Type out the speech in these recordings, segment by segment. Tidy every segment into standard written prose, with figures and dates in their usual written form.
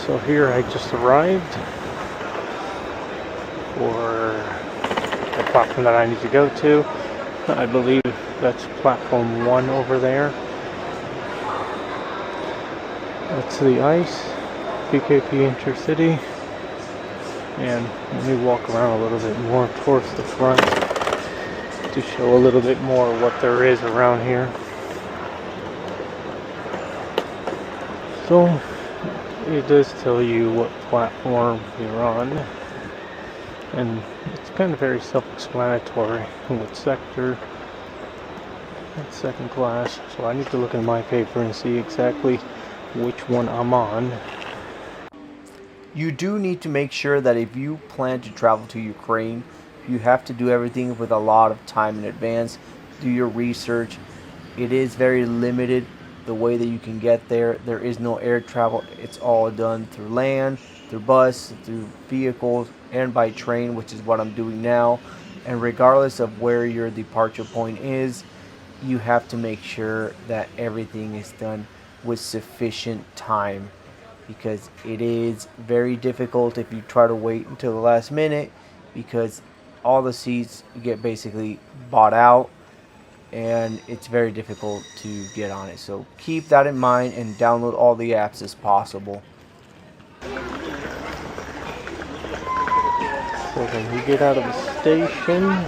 So here I just arrived for the platform that I need to go to. I believe that's platform 1 over there. That's the ICE, PKP Intercity. And let me walk around a little bit more towards the front to show a little bit more what there is around here. So it does tell you what platform you're on, and it's kind of very self-explanatory what sector. That's second class, so I need to look in my paper and see exactly which one I'm on. You do need to make sure that if you plan to travel to Ukraine, you have to do everything with a lot of time in advance. Do your research. It is very limited the way that you can get there. There is no air travel. It's all done through land, through bus, through vehicles, and by train, which is what I'm doing now. And regardless of where your departure point is, you have to make sure that everything is done with sufficient time, because it is very difficult if you try to wait until the last minute, because all the seats get basically bought out and it's very difficult to get on it. So keep that in mind and download all the apps as possible. So when we get out of the station, I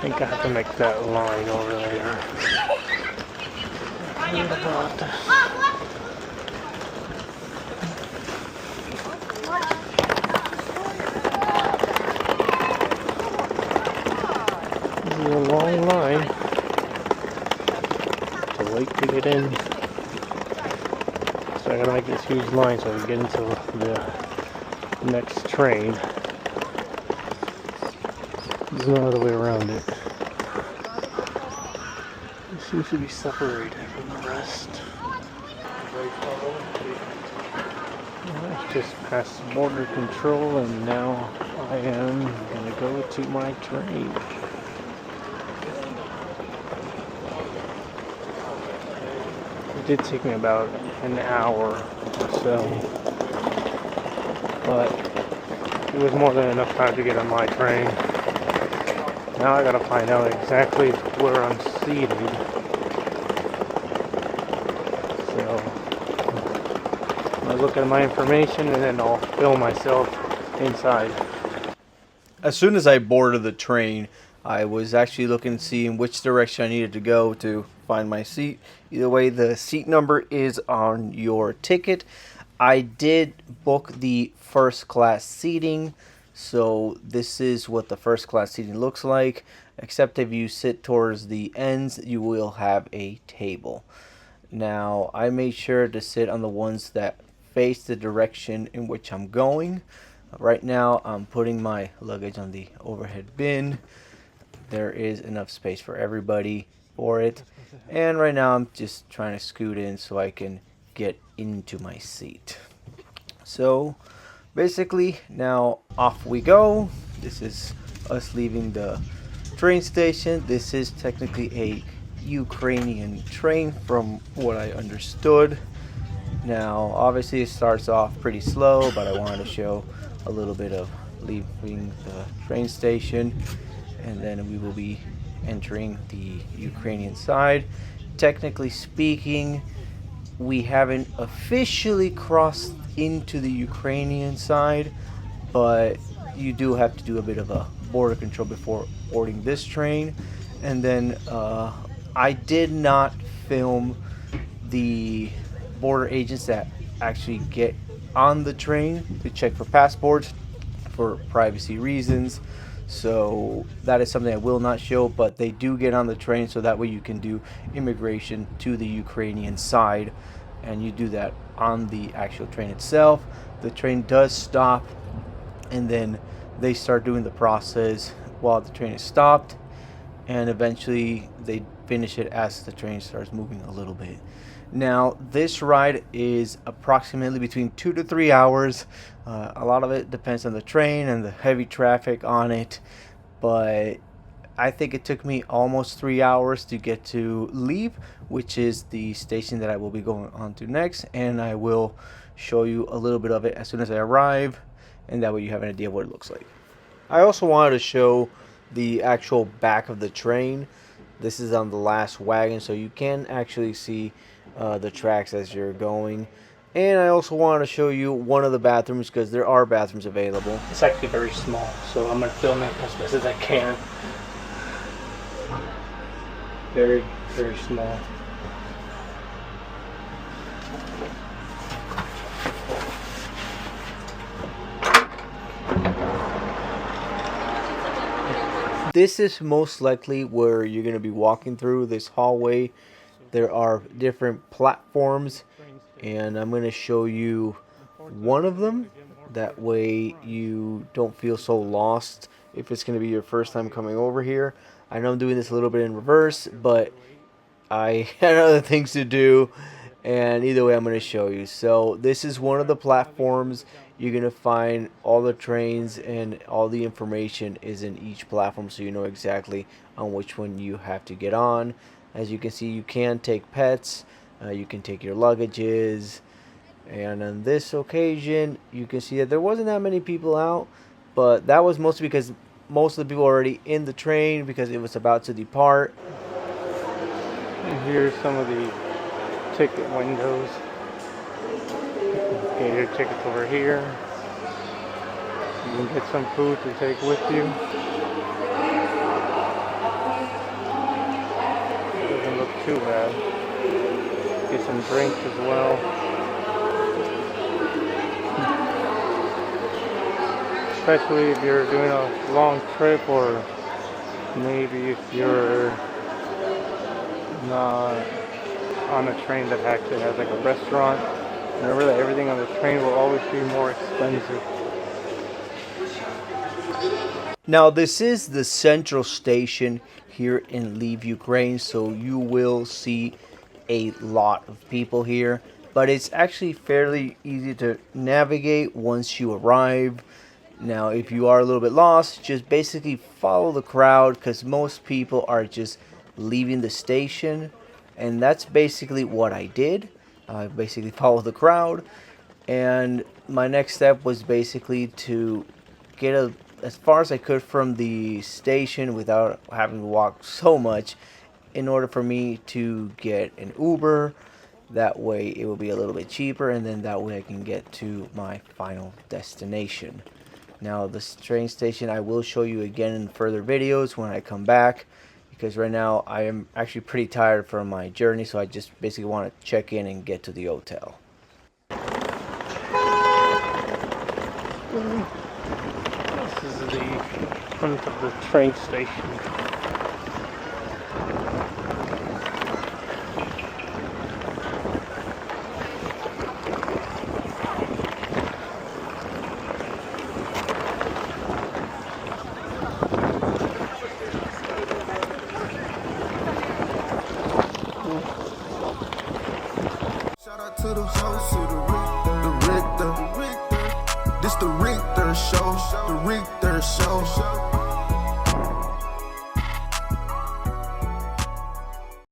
think I have to make that line over there. This is a long line to wait to get in. So I gotta make this huge line so I can get into the next train. There's no other way around it. It seems to be separated from the rest. I just passed border control and now I am gonna go to my train. It did take me about an hour or so, but it was more than enough time to get on my train. Now I gotta find out exactly where I'm seated. So I'll look at my information and then I'll film myself inside. As soon as I boarded the train, I was actually looking to see in which direction I needed to go to find my seat. Either way, the seat number is on your ticket. I did book the first class seating, so this is what the first class seating looks like, except if you sit towards the ends, you will have a table. Now, I made sure to sit on the ones that face the direction in which I'm going. Right now, I'm putting my luggage on the overhead bin. There is enough space for everybody for it. And right now, I'm just trying to scoot in so I can get into my seat. So, basically, now off we go. This is us leaving the train station. This is technically a Ukrainian train from what I understood. Now, obviously it starts off pretty slow, but I wanted to show a little bit of leaving the train station, and then we will be entering the Ukrainian side. Technically speaking, we haven't officially crossed into the Ukrainian side, but you do have to do a bit of a border control before boarding this train. And then I did not film the border agents that actually get on the train to check for passports for privacy reasons. So that is something I will not show, but they do get on the train, so that way you can do immigration to the Ukrainian side, and you do that on the actual train itself. The train does stop, and then they start doing the process while the train is stopped, and eventually they finish it as the train starts moving a little bit. Now, this ride is approximately between 2 to 3 hours. A lot of it depends on the train and the heavy traffic on it, but I think it took me almost 3 hours to get to Lviv, which is the station that I will be going on to next, and I will show you a little bit of it as soon as I arrive, and that way you have an idea of what it looks like. I also wanted to show the actual back of the train. This is on the last wagon, so you can actually see the tracks as you're going. And I also want to show you one of the bathrooms, because there are bathrooms available. It's actually very small, so I'm going to film it as best as I can. Very, very small. This is most likely where you're going to be walking through this hallway. There are different platforms, and I'm going to show you one of them. That way you don't feel so lost if it's going to be your first time coming over here. I know I'm doing this a little bit in reverse, but I had other things to do, and either way I'm going to show you. So this is one of the platforms. You're going to find all the trains, and all the information is in each platform, so you know exactly on which one you have to get on. As you can see, you can take pets, you can take your luggages, and on this occasion you can see that there wasn't that many people out, but that was mostly because most of the people were already in the train because it was about to depart. And here's some of the ticket windows. Get your tickets over here. You can get some food to take with you. Doesn't look too bad. Get some drinks as well. Especially if you're doing a long trip, or maybe if you're not on a train that actually has like a restaurant. Remember that everything on the train will always be more expensive. Now this is the central station here in Lviv, Ukraine, so you will see a lot of people here, but it's actually fairly easy to navigate once you arrive. Now if you are a little bit lost, just basically follow the crowd, because most people are just leaving the station, and that's basically what I did. I basically followed the crowd, and my next step was basically to get as far as I could from the station without having to walk so much, in order for me to get an Uber. That way it will be a little bit cheaper, and then that way I can get to my final destination. Now this train station I will show you again in further videos when I come back, because right now I am actually pretty tired from my journey, so I just basically want to check in and get to the hotel. This is the front of the train station. To the house, to the Richter. This the Richter show, the Richter show.